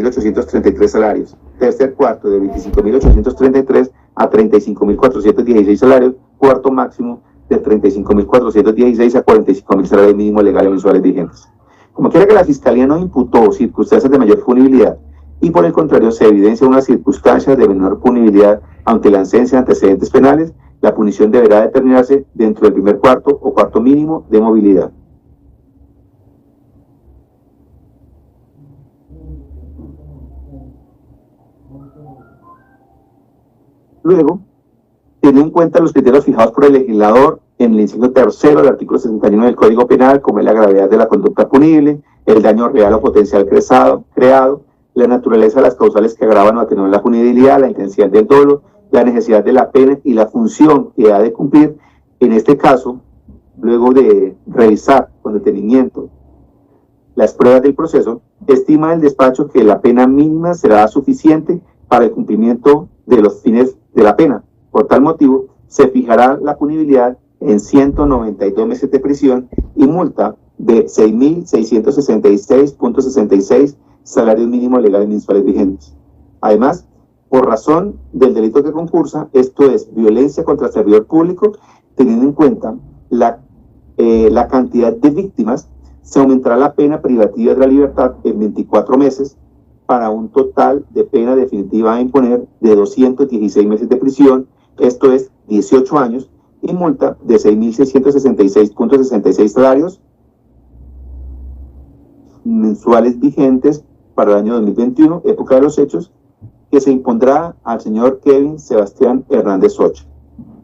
25.833 salarios. Tercer cuarto, de 25.833 a 35.416 salarios. Cuarto máximo, de 35.416 a 45.000 salarios mínimos legales mensuales vigentes. Como quiera que la Fiscalía no imputó circunstancias de mayor punibilidad y por el contrario se evidencia una circunstancia de menor punibilidad ante la ausencia de antecedentes penales, la punición deberá determinarse dentro del primer cuarto o cuarto mínimo de movilidad. Luego, teniendo en cuenta los criterios fijados por el legislador en el inciso tercero del artículo 61 del Código Penal, como es la gravedad de la conducta punible, el daño real o potencial creado, la naturaleza de las causales que agravan o atenúan la punibilidad, la intensidad del dolo, la necesidad de la pena y la función que ha de cumplir. En este caso, luego de revisar con detenimiento las pruebas del proceso, estima el despacho que la pena mínima será suficiente para el cumplimiento de los fines de la pena. Por tal motivo, se fijará la punibilidad en 192 meses de prisión y multa de 6.666.66 salarios mínimos legales mensuales vigentes. Además, por razón del delito que concursa, esto es violencia contra el servidor público, teniendo en cuenta la cantidad de víctimas, se aumentará la pena privativa de la libertad en 24 meses para un total de pena definitiva a imponer de 216 meses de prisión, esto es 18 años, y multa de 6.666.66 salarios mensuales vigentes para el año 2021, época de los hechos, que se impondrá al señor Kevin Sebastián Hernández Socha.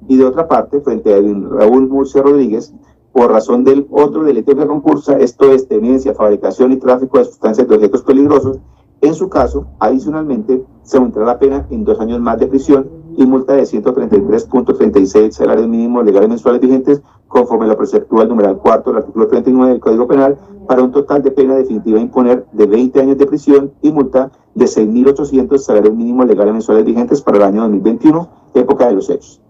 Y de otra parte, frente a Raúl Murcia Rodríguez, por razón del otro delito que concursa, esto es tenencia, fabricación y tráfico de sustancias de objetos peligrosos, en su caso, adicionalmente, se aumentará la pena en 2 años más de prisión y multa de 133.36 salarios mínimos legales mensuales vigentes, conforme lo preceptúa el numeral cuarto del artículo 39 del Código Penal, para un total de pena definitiva a imponer de 20 años de prisión y multa de 6.800 salarios mínimos legales mensuales vigentes para el año 2021, época de los hechos.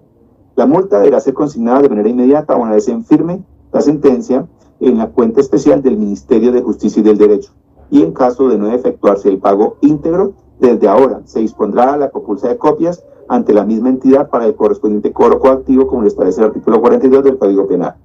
La multa deberá ser consignada de manera inmediata una vez en firme la sentencia en la cuenta especial del Ministerio de Justicia y del Derecho. Y en caso de no efectuarse el pago íntegro, desde ahora se dispondrá la compulsa de copias ante la misma entidad para el correspondiente cobro coactivo, como lo establece el artículo 42 del Código Penal.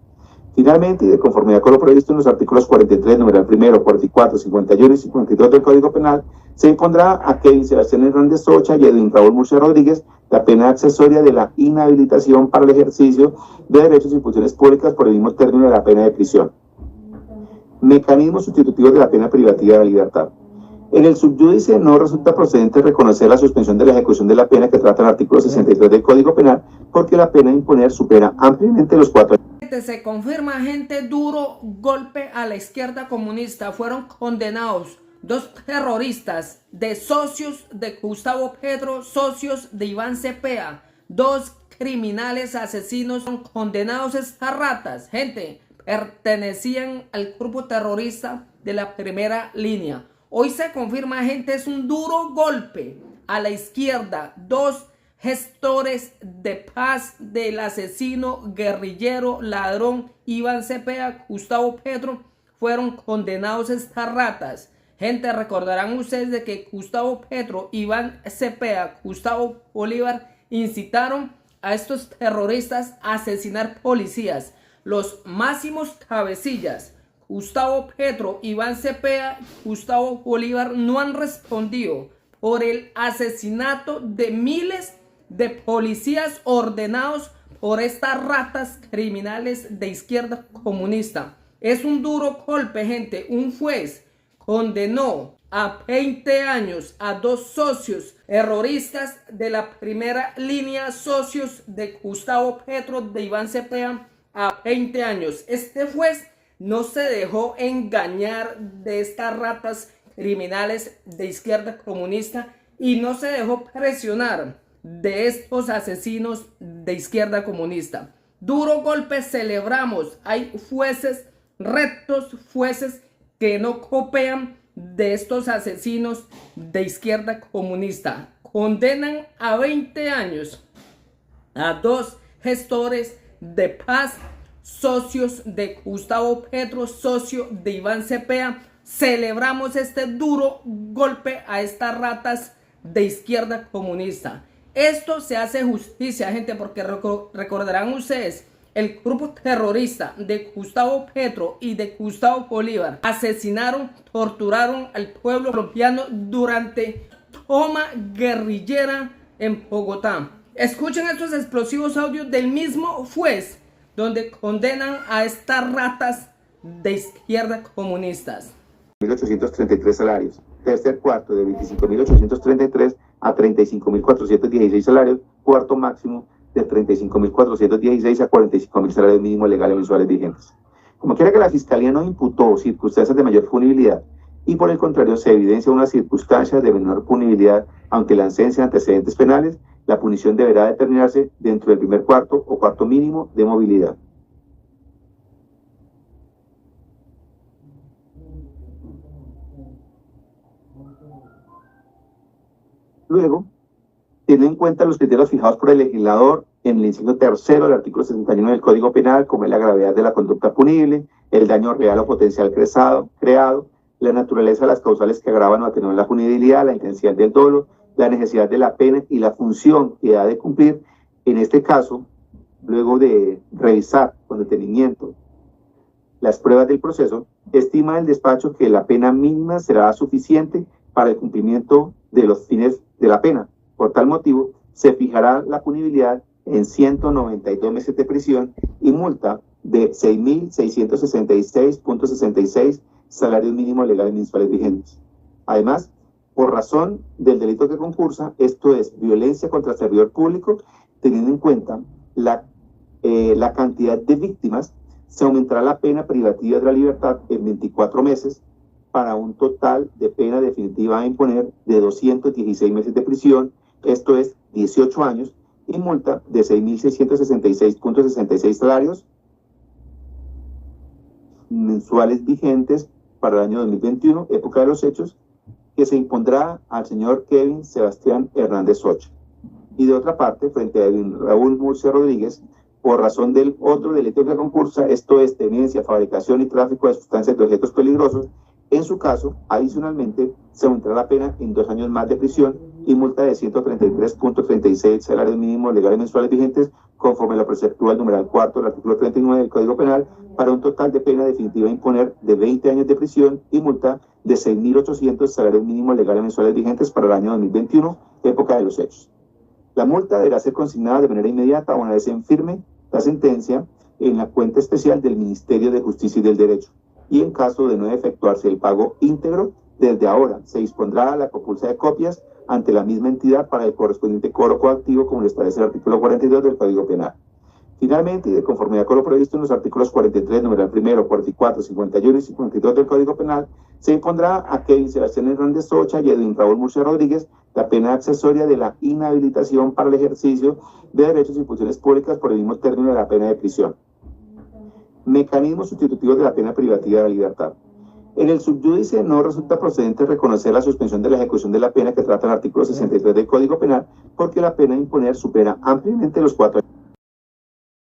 Finalmente, y de conformidad con lo previsto en los artículos 43, numeral primero, 44, 51 y 52 del Código Penal, se impondrá a Kevin Sebastián Hernández Socha y Edwin Raúl Murcia Rodríguez la pena accesoria de la inhabilitación para el ejercicio de derechos y funciones públicas por el mismo término de la pena de prisión. Mecanismos sustitutivos de la pena privativa de la libertad. En el subyúdice no resulta procedente reconocer la suspensión de la ejecución de la pena que trata el artículo 63 del Código Penal, porque la pena a imponer supera ampliamente los 4 años. Se confirma, gente, duro golpe a la izquierda comunista. Fueron condenados 2 terroristas de socios de Gustavo Petro, socios de Iván Cepeda. 2 criminales asesinos son condenados. Estas ratas, gente, pertenecían al grupo terrorista de la primera línea. Hoy se confirma, gente, es un duro golpe a la izquierda. 2 gestores de paz del asesino, guerrillero, ladrón Iván Cepeda, Gustavo Petro, fueron condenados. Estas ratas. Gente, recordarán ustedes de que Gustavo Petro, Iván Cepeda, Gustavo Bolívar incitaron a estos terroristas a asesinar policías. Los máximos cabecillas, Gustavo Petro, Iván Cepeda, Gustavo Bolívar, no han respondido por el asesinato de miles de policías ordenados por estas ratas criminales de izquierda comunista. Es un duro golpe, gente. Un juez condenó a 20 años a 2 socios terroristas de la primera línea, socios de Gustavo Petro, de Iván Cepeda, a 20 años. Este juez no se dejó engañar de estas ratas criminales de izquierda comunista y no se dejó presionar de estos asesinos de izquierda comunista. Duro golpe, celebramos. Hay jueces rectos, jueces que no copian de estos asesinos de izquierda comunista. Condenan a 20 años a 2 gestores de paz, socios de Gustavo Petro, socio de Iván Cepeda, celebramos este duro golpe a estas ratas de izquierda comunista. Esto se hace justicia, gente, porque recordarán ustedes, el grupo terrorista de Gustavo Petro y de Gustavo Bolívar asesinaron, torturaron al pueblo colombiano durante toma guerrillera en Bogotá. Escuchen estos explosivos audios del mismo juez donde condenan a estas ratas de izquierda comunistas. 1.833 salarios. Tercer cuarto de 25.833 a 35.416 salarios. Cuarto máximo de 35.416 a 45.000 salarios mínimos legales mensuales vigentes. Como quiera que la Fiscalía no imputó circunstancias de mayor punibilidad y por el contrario se evidencia una circunstancia de menor punibilidad aunque la ausencia de antecedentes penales, la punición deberá determinarse dentro del primer cuarto o cuarto mínimo de movilidad. Luego, tiene en cuenta los criterios fijados por el legislador en el inciso tercero del artículo 61 del Código Penal, como es la gravedad de la conducta punible, el daño real o potencial creado, la naturaleza de las causales que agravan o atenúan la punibilidad, la intensidad del dolo, la necesidad de la pena y la función que ha de cumplir. En este caso, luego de revisar con detenimiento las pruebas del proceso, estima el despacho que la pena mínima será suficiente para el cumplimiento de los fines de la pena. Por tal motivo, se fijará la punibilidad en 192 meses de prisión y multa de 6.666.66 salarios mínimos legales mensuales vigentes. Además, por razón del delito que concursa, esto es violencia contra el servidor público, teniendo en cuenta la cantidad de víctimas, se aumentará la pena privativa de la libertad en 24 meses para un total de pena definitiva a imponer de 216 meses de prisión, esto es 18 años, y multa de 6.666.66 salarios mensuales vigentes para el año 2021, época de los hechos, que se impondrá al señor Kevin Sebastián Hernández Socha. Y de otra parte, frente a Edwin Raúl Murcia Rodríguez, por razón del otro delito que concursa, esto es tenencia, fabricación y tráfico de sustancias de objetos peligrosos, en su caso, adicionalmente, se aumentará la pena en 2 años más de prisión y multa de 133.36 salarios mínimos legales mensuales vigentes, conforme a lo preceptúa el numeral 4 del artículo 39 del Código Penal, para un total de pena definitiva a imponer de 20 años de prisión y multa de 6.800 salarios mínimos legales mensuales vigentes para el año 2021, época de los hechos. La multa deberá ser consignada de manera inmediata una vez en firme la sentencia en la cuenta especial del Ministerio de Justicia y del Derecho. Y en caso de no efectuarse el pago íntegro, desde ahora se dispondrá la compulsa de copias ante la misma entidad para el correspondiente cobro coactivo, como lo establece el artículo 42 del Código Penal. Finalmente, y de conformidad con lo previsto en los artículos 43, numeral primero, 44, 51 y 52 del Código Penal, se impondrá a Kevin Sebastián Hernández Socha y Edwin Raúl Murcia Rodríguez la pena accesoria de la inhabilitación para el ejercicio de derechos y funciones públicas por el mismo término de la pena de prisión. Mecanismos sustitutivos de la pena privativa de la libertad. En el subyúdice no resulta procedente reconocer la suspensión de la ejecución de la pena que trata el artículo 63 del Código Penal, porque la pena a imponer supera ampliamente los 4 años.